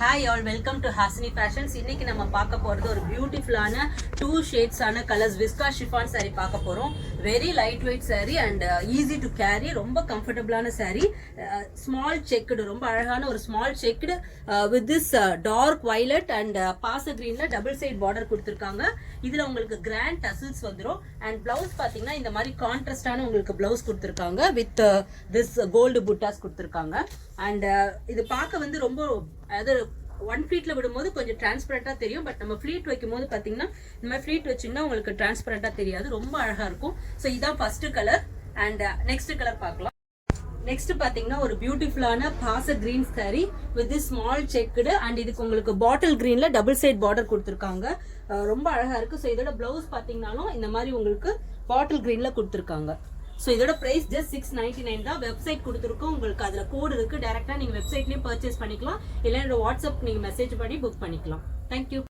Hi all, welcome to Hasini Fashions. இன்னைக்கு நம்ம பார்க்க போறது ஒரு பியூட்டிஃபுல்லான 2 ஷேட்ஸ் ஆன கலர்ஸ் விஸ்கா ஷிஃபான் saree பார்க்க போறோம். Very light weight saree and easy to carry. ரொம்ப கம்ஃபர்ட்டபிளான saree. ஸ்மால் செக்குடு, ரொம்ப அழகான ஒரு small checked with this dark violet and பாச greenல டபுள் சைடு பார்டர் கொடுத்திருக்காங்க. இதுல உங்களுக்கு கிராண்ட் டசல்ஸ் வந்துரும் and blouse பாத்தீங்கன்னா இந்த மாதிரி கான்ட்ராஸ்டான உங்களுக்கு blouse கொடுத்திருக்காங்க with this gold buttas கொடுத்திருக்காங்க and இது பார்க்க வந்து ரொம்ப அதாவது 1 ஃபீட்ல விடும்போது கொஞ்சம் டிரான்ஸ்பரண்டா தெரியும். பட் நம்ம ஃப்ளீட் வைக்கும் போது பாத்தீங்கன்னா இந்த மாதிரி ஃப்ளீட் வச்சீங்கன்னா உங்களுக்கு டிரான்ஸ்பரண்டா தெரியாது, ரொம்ப அழகா இருக்கும். ஸோ இதான் first colour and next colour பார்க்கலாம். நெக்ஸ்ட் பாத்தீங்கன்னா ஒரு பியூட்டிஃபுல்லான பாச green saree with small checked and இதுக்கு உங்களுக்கு பாட்டில் கிரீன்ல டபுள் சைட் பார்டர் கொடுத்துருக்காங்க. ரொம்ப அழகா இருக்கு. ஸோ இதோட பிளவுஸ் பாத்தீங்கன்னாலும் இந்த மாதிரி உங்களுக்கு பாட்டில் கிரீன்ல கொடுத்துருக்காங்க. ஸோ இதோட பிரைஸ் ஜஸ்ட் 699 தான். வெப்சைட் கொடுத்துருக்கோம், உங்களுக்கு அதில் கோடு இருக்கு. டேரக்டா நீங்க வெப்சைட்லயும் பர்ச்சேஸ் பண்ணிக்கலாம், இல்லை வாட்ஸ்அப் நீங்க மெசேஜ் பண்ணி புக் பண்ணிக்கலாம். தேங்க்யூ.